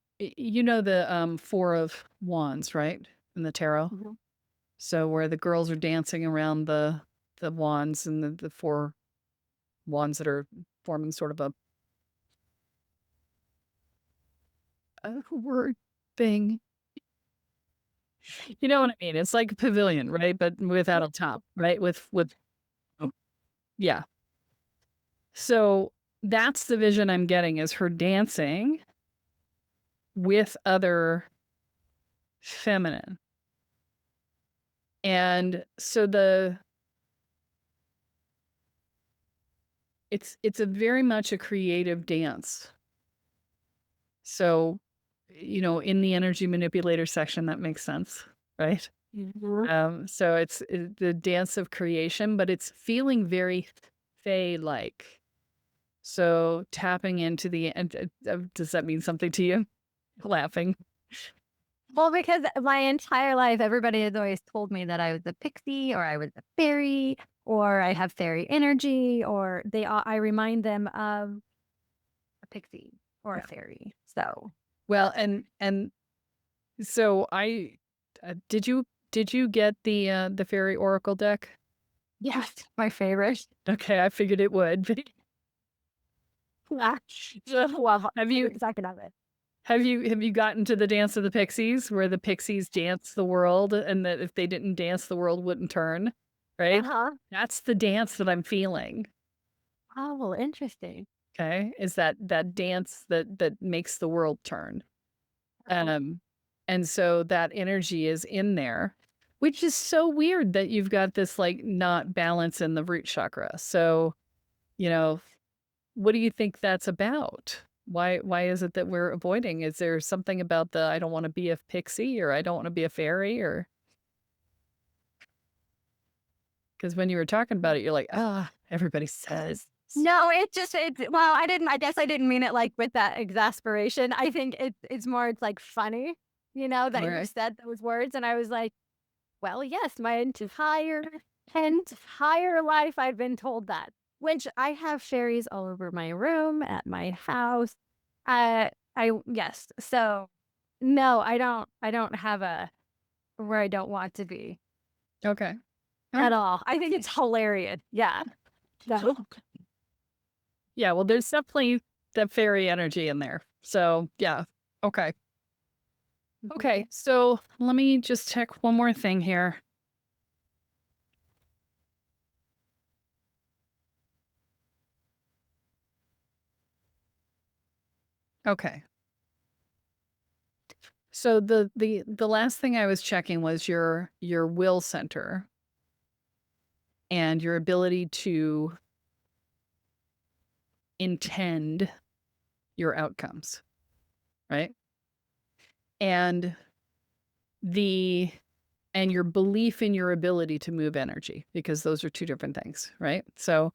know the 4 of wands, right? In the tarot. Mhm. So where the girls are dancing around the wands and the 4 wands that are forming sort of a word thing. You know what I mean? It's like a pavilion, right? But without a top, right? With oh, yeah. So that's the vision I'm getting is her dancing with other feminine. And so it's a very much a creative dance. So, in the energy manipulator section, that makes sense, right? Mhm. So it's the dance of creation, but it's feeling very Fey-like. So tapping into and does that mean something to you? Laughing. Well, because my entire life, everybody has always told me that I was a pixie or I was a fairy or I have fairy energy or I remind them of a pixie or a Yeah. fairy. So, Well, and so did you get the fairy oracle deck? yes, my favorite. Okay, I figured it would. Ah, well, Have every you second of it. have you gotten to the dance of the pixies where the pixies dance the world and that if they didn't dance the world wouldn't turn, right? Uh-huh. That's the dance that I'm feeling. Oh, well, interesting. Okay? Is that dance that makes the world turn. Uh-huh. Um and so that energy is in there, which is so weird that you've got this like not balance in the root chakra. So, you know, what do you think that's about? Why is it that we're avoiding? Is there something about the I don't want to be a pixie or I don't want to be a fairy or because when you were talking about it, you're like, ah, everybody says. No, well, I guess I didn't mean it like with that exasperation. I think it's more, it's like funny, that you Right. said those words. And I was like, well, yes, my entire life I've been told that, which I have fairies all over my room, at my house. Yes. So no, I don't have a where I don't want to be Okay. All at right. all. I think it's hilarious. Yeah. So, Yeah, well, there's definitely that fairy energy in there. So yeah. Okay. Okay. So let me just check one more thing here. Okay. So the last thing I was checking was your will center and your ability to intend your outcomes, right? And the and your belief in your ability to move energy because those are two different things, right? So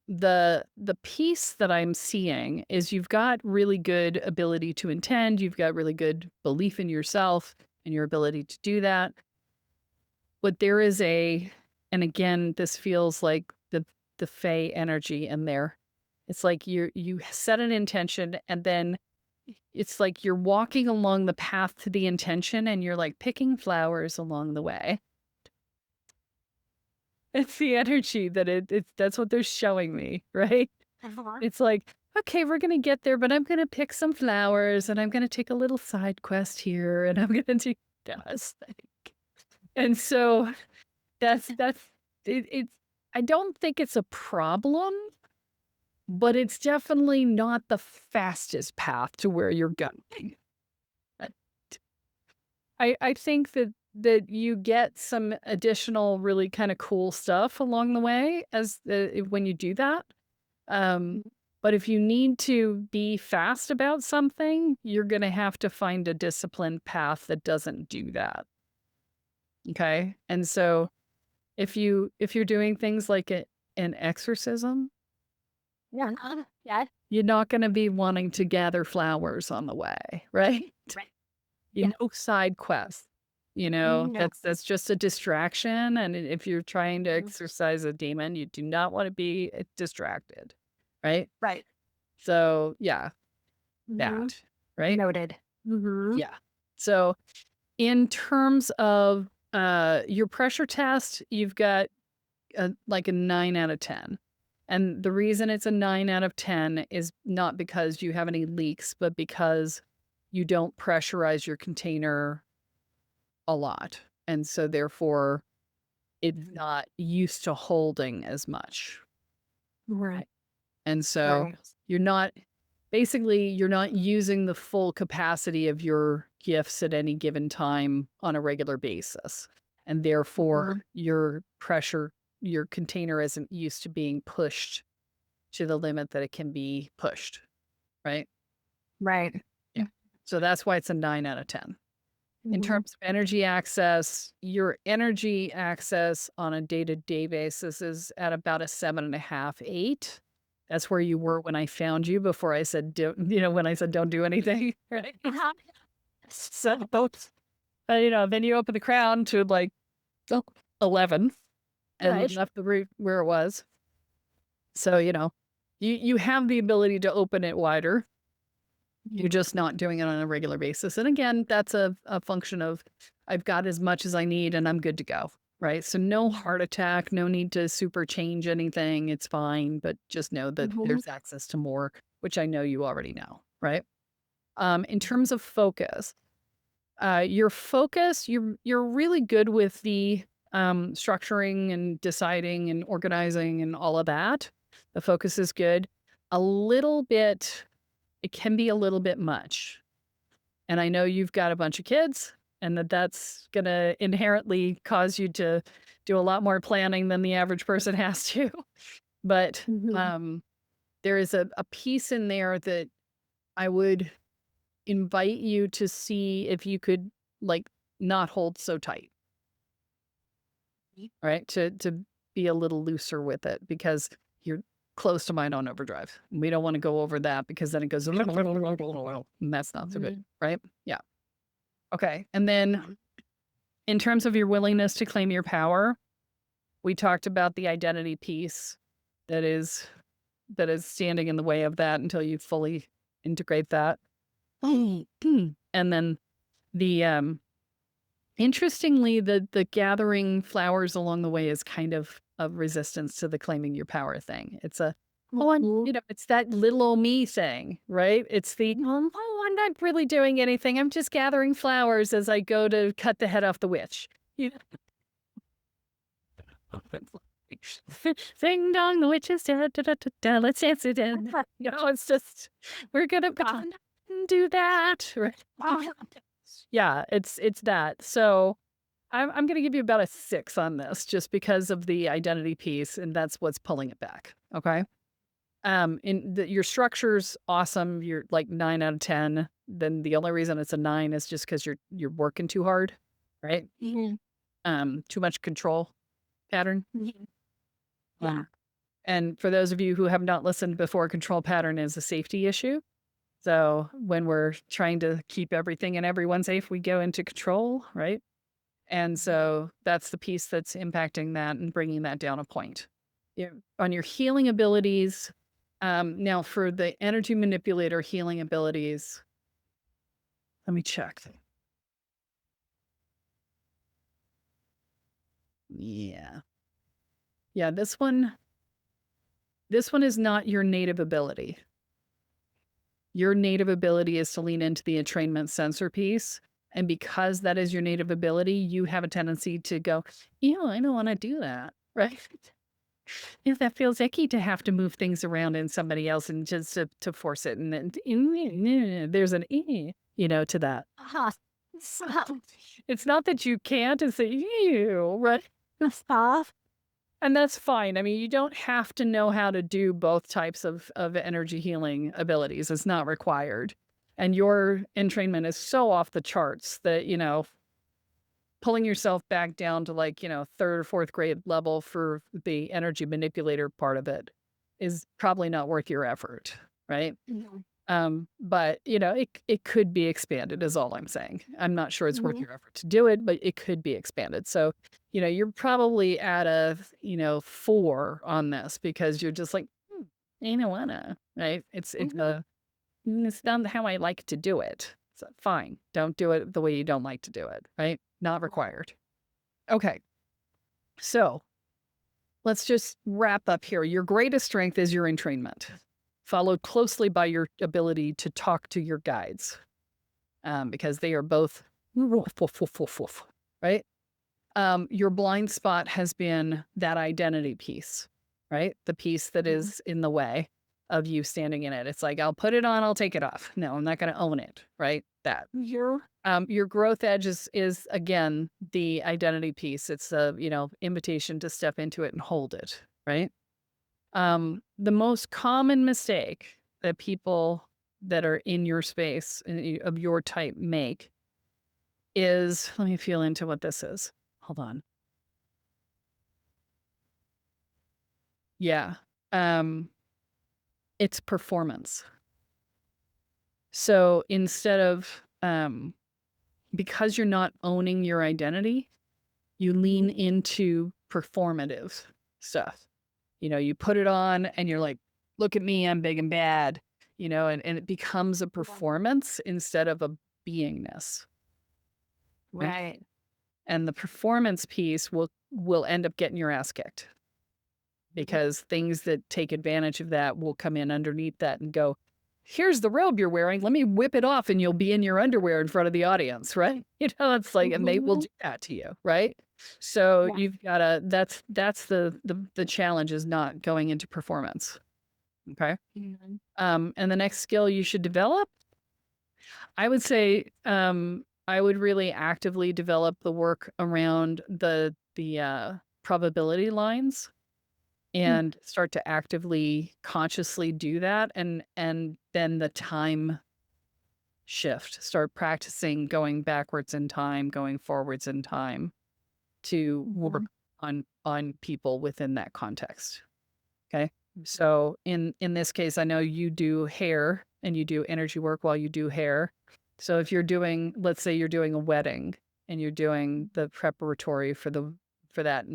the piece that I'm seeing is you've got really good ability to intend, you've got really good belief in yourself and your ability to do that. But there is and again, this feels like the Fey energy in there. It's like you set an intention and then it's like you're walking along the path to the intention and you're like picking flowers along the way. It's the energy that it's that's what they're showing me, right? uh-huh. It's like, okay, we're gonna get there, but I'm gonna pick some flowers and I'm gonna take a little side quest here and I'm gonna do this. And so that's it's I don't think it's a problem, but it's definitely not the fastest path to where you're going. Uh, I think that you get some additional really kind of cool stuff along the way as when you do that. Um, but if you need to be fast about something, you're going to have to find a disciplined path that doesn't do that. Okay. And so if you're doing things like an exorcism, Yeah. Yes. you're not going to be wanting to gather flowers on the way, right? Right. You Yeah. know, side quests. No. That's just a distraction. And if you're trying to Mhm. exorcise a demon, you do not want to be distracted, right? Right. So yeah, Hmm. that, right? Noted. Hmm. Yeah. So in terms of your pressure test, you've got like a 9 out of 10. And the reason it's a 9 out of 10 is not because you have any leaks, but because you don't pressurize your container a lot. And so therefore it's not used to holding as much. Right. And so Right. you're not basically you're not using the full capacity of your gifts at any given time on a regular basis. And therefore Mhm. your container isn't used to being pushed to the limit that it can be pushed, right? Right. Yeah. So that's why it's a 9 out of 10. In Mhm. terms of energy access, your energy access on a day-to-day basis is at about a 7.5, 8. That's where you were when I found you before I said, when I said don't do anything, right? Uh-huh. So, then you open the crown to like oh, 11 and Right. left the route where it was. So, you have the ability to open it wider. You're just not doing it on a regular basis. And again, that's a function of I've got as much as I need and I'm good to go. Right. So no heart attack, no need to super change anything. It's fine. But just know that Mhm. there's access to more, which I know you already know. Right. In terms of focus, your focus, you're really good with the structuring and deciding and organizing and all of that. The focus is good. A little bit, it can be a little bit much. And I know you've got a bunch of kids and that's going to inherently cause you to do a lot more planning than the average person has to. But Mhm. there is a piece in there that I would invite you to see if you could like not hold so tight, right? To be a little looser with it because you're close to mine on overdrive. We don't want to go over that because then it goes and that's not so good, Mhm. right? Yeah. Okay. And then in terms of your willingness to claim your power, we talked about the identity piece that is standing in the way of that until you fully integrate that. And then the interestingly, the gathering flowers along the way is kind of resistance to the claiming your power thing. It's Mhm. it's that little old me thing, right? It's the oh, I'm not really doing anything. I'm just gathering flowers as I go to cut the head off the witch. You Ding dong, the witch is dead. Da, da, da, da, let's dance it in. It's just we're gonna go and do that. Right? Yeah, it's that. So I'm gonna give you about a 6 on this just because of the identity piece, and that's what's pulling it back. Okay. Your structure's awesome. You're like 9 out of 10. Then the only reason it's a 9 is just because you're working too hard, right? Mhm. Too much control pattern. Mhm. Yeah. And for those of you who have not listened before, control pattern is a safety issue. So when we're trying to keep everything and everyone safe, we go into control, right? And so that's the piece that's impacting that and bringing that down a point. On your healing abilities, now for the energy manipulator healing abilities, let me check. Yeah. Yeah, this one is not your native ability. Your native ability is to lean into the entrainment sensor piece. And because that is your native ability, you have a tendency to go, I don't want to do that. Right. Yeah, that feels icky to have to move things around in somebody else and just to force it. And then there's an to that. Uh-huh. So, It's not that you can't, it's that right? stuff. And that's fine. I mean, you don't have to know how to do both types of energy healing abilities. It's not required. And your entrainment is so off the charts that, pulling yourself back down to like, third or fourth grade level for the energy manipulator part of it is probably not worth your effort, right? Mhm. But it could be expanded is all I'm saying. I'm not sure it's worth Mhm. your effort to do it, but it could be expanded. So, you're probably at a, 4 on this because you're just like, I don't wanna, right? Mhm. It's not how I like to do it. So fine. Don't do it the way you don't like to do it, right? Not required. Okay. So let's just wrap up here. Your greatest strength is your entrainment, followed closely by your ability to talk to your guides, because they are both woof, woof, woof, woof, woof, right? Your blind spot has been that identity piece, right? The piece that Mhm. is in the way of you standing in it. It's like, I'll put it on, I'll take it off. No, I'm not going to own it, right? That. Your growth edge is again the identity piece. It's a invitation to step into it and hold it, right? The most common mistake that people that are in your space of your type make is, let me feel into what this is. Hold on. Yeah. Um, it's performance. So instead of because you're not owning your identity, you lean Mhm. into performative stuff. You put it on and you're like, look at me, I'm big and bad, and it becomes a Yeah. performance instead of a beingness. Right. Right. And the performance piece will end up getting your ass kicked Mhm. because things that take advantage of that will come in underneath that and go, here's the robe you're wearing. Let me whip it off and you'll be in your underwear in front of the audience, right? It's like, and they will Mhm. do that to you, right? So Yeah. you've got to, that's the challenge is not going into performance. Okay. Mhm. And the next skill you should develop, I would say, I would really actively develop the work around the probability lines Mm. and start to actively consciously do that and then the time shift, start practicing going backwards in time, going forwards in time to work Mhm. on people within that context. Okay. Mhm. So in this case, I know you do hair and you do energy work while you do hair. So if you're doing, let's say you're doing a wedding and you're doing the preparatory for that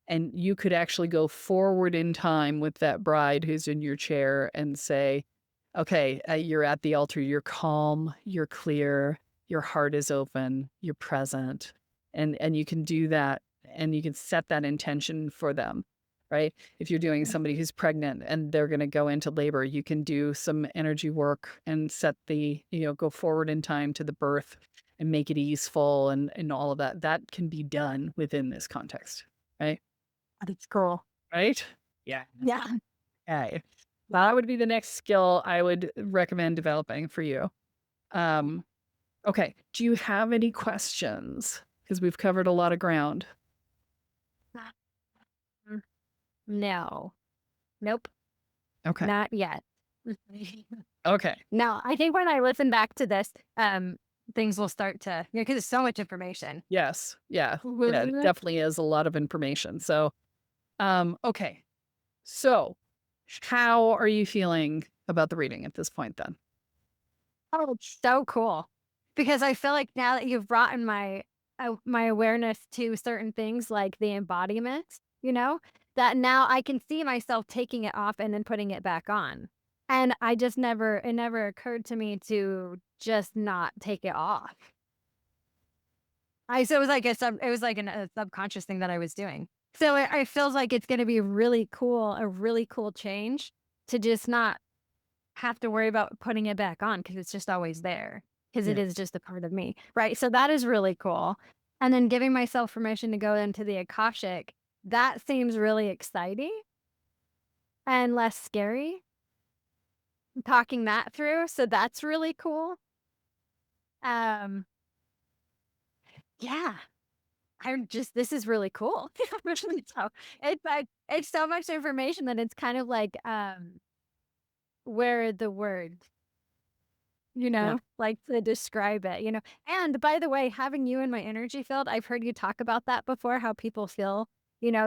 and you could actually go forward in time with that bride who's in your chair and say, okay, you're at the altar, you're calm, you're clear, your heart is open, you're present, and you can do that and you can set that intention for them, right? If you're doing somebody who's pregnant and they're going to go into labor, you can do some energy work and set go forward in time to the birth and make it easeful and all of that. That can be done within this context, right? That's cool. Right? Yeah. Yeah. Okay. That would be the next skill I would recommend developing for you. Um, okay. Do you have any questions? Because we've covered a lot of ground. Mm. No. Nope. Okay. Not yet. Okay. No, I think when I listen back to this, things will start to, because it's so much information. Yes. Yeah. Yeah. It Mhm. definitely is a lot of information. So, okay. So, how are you feeling about the reading at this point then? Oh, it's so cool. Because I feel like now that you've brought in my awareness to certain things like the embodiment, that now I can see myself taking it off and then putting it back on. And it never occurred to me to just not take it off. So it was like it was like a subconscious thing that I was doing. So it feels like it's going to be a really cool change to just not have to worry about putting it back on because it's just always there because it Yeah. is just a part of me, right? So that is really cool. And then giving myself permission to go into the Akashic, that seems really exciting and less scary. Talking that through, so that's really cool. Um, yeah, I'm just this is really cool. So it's so much information that it's kind of like where the word Yeah. like to describe it. And by the way, having you in my energy field, I've heard you talk about that before, how people feel,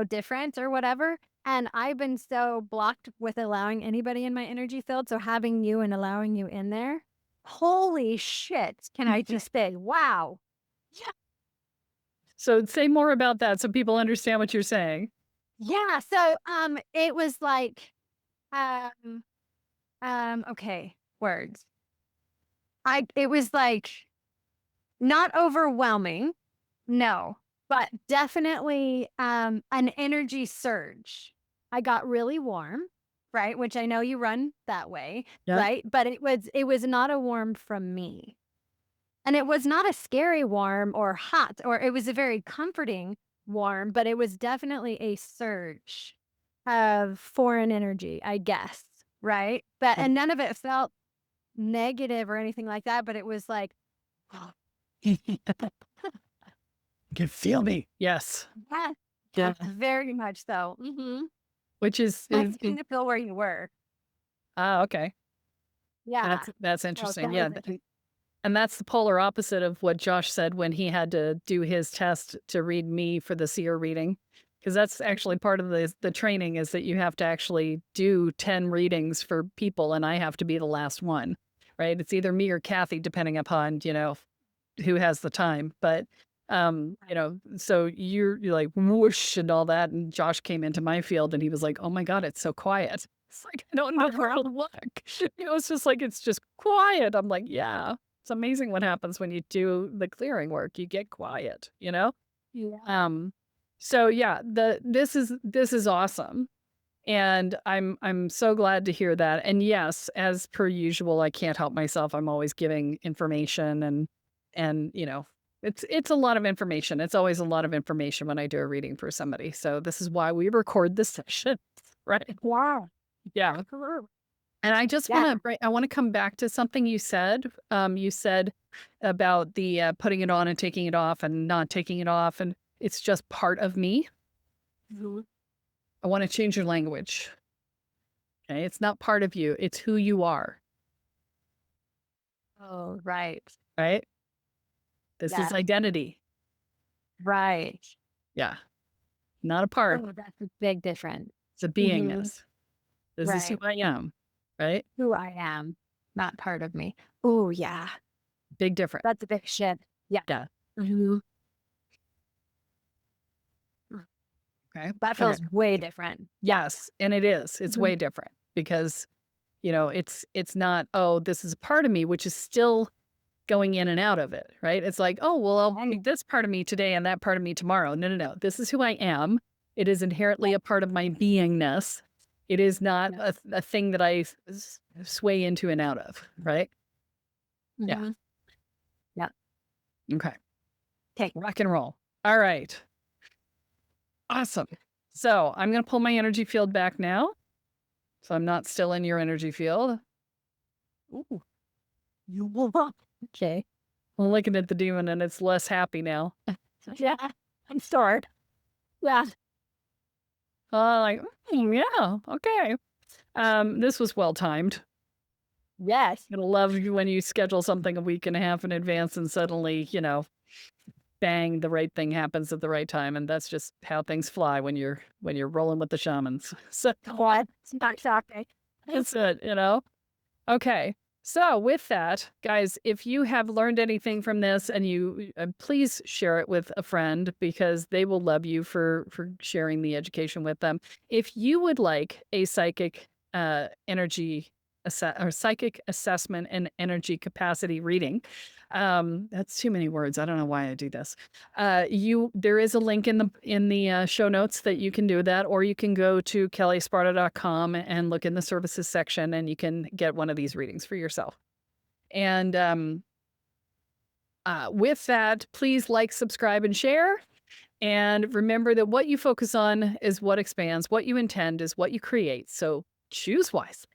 different or whatever. And I've been so blocked with allowing anybody in my energy field. So having you and allowing you in there, holy shit. Can I just say, wow. Yeah. So say more about that so people understand what you're saying. Yeah. So it was like, um, okay, words. It was like not overwhelming. No, but definitely, an energy surge. I got really warm, right? Which I know you run that way, Yeah. right? But it was not a warm from me. And it was not a scary warm or hot, or it was a very comforting warm, but it was definitely a surge of foreign energy, I guess, right? But and none of it felt negative or anything like that, but it was like, You can feel me. Yes. yeah, Yeah. very much so. Which is, I is, is kind of feel where you were. okay. Yeah. That's So interesting. that Yeah. was interesting. And that's the polar opposite of what Josh said when he had to do his test to read me for the seer reading. Because that's actually part of the training is that you have to actually do 10 readings for people, and I have to be the last one, right? It's either me or Kathy, depending upon, who has the time. But, so you're like whoosh and all that. And Josh came into my field and he was like, oh my God, it's so quiet. It's like, I don't know where to look. It's just like, it's just quiet. I'm like, yeah. It's amazing what happens when you do the clearing work. You get quiet, you know? Yeah. Um, so yeah, this is awesome. And I'm so glad to hear that. And yes, as per usual, I can't help myself. I'm always giving information and it's a lot of information. It's always a lot of information when I do a reading for somebody. So this is why we record this session, right? Wow. Yeah. Absolutely. And I just Yeah. want to come back to something you said. You said about the putting it on and taking it off and not taking it off, and it's just part of me. Mhm. I want to change your language. Okay, it's not part of you; it's who you are. Oh, right. Right? This is Yeah. identity. Right. Yeah, not a part. Oh, that's a big difference. It's a Mhm. beingness. This is who Right. I am. Right? Who I am, not part of me. Oh, yeah. Big difference. That's a big shit. Yeah. Yeah. Mhm. Okay. That Okay. feels way different. Yeah. Yes, and it is. It's Mhm. way different because it's not, oh, this is a part of me, which is still going in and out of it, right? It's like, oh, well, I'll Right. take this part of me today and that part of me tomorrow. No, no, no. This is who I am. It is inherently a part of my beingness. It is not Yeah. a thing that I sway into and out of, right? Yeah. Mhm. Yeah. Okay. Okay. Rock and roll. All right. Awesome. So I'm going to pull my energy field back now. So I'm not still in your energy field. Ooh, You will. Okay. I'm looking at the demon and it's less happy now. Yeah. I'm sorry. Yeah. Like, yeah, okay. This was well timed. Yes. Gonna love you when you schedule something a week and a half in advance and suddenly, bang, the right thing happens at the right time. And that's just how things fly when you're rolling with the shamans. So What? It's not shocking. that's it. Okay. So with that, guys, if you have learned anything from this and you please share it with a friend because they will love you for sharing the education with them. If you would like a psychic energy or psychic assessment and energy capacity reading, that's too many words. I don't know why I do this. There is a link in the show notes that you can do that, or you can go to kellesparta.com and look in the services section, and you can get one of these readings for yourself. And with that, please like, subscribe, and share. And remember that what you focus on is what expands. What you intend is what you create. So choose wisely.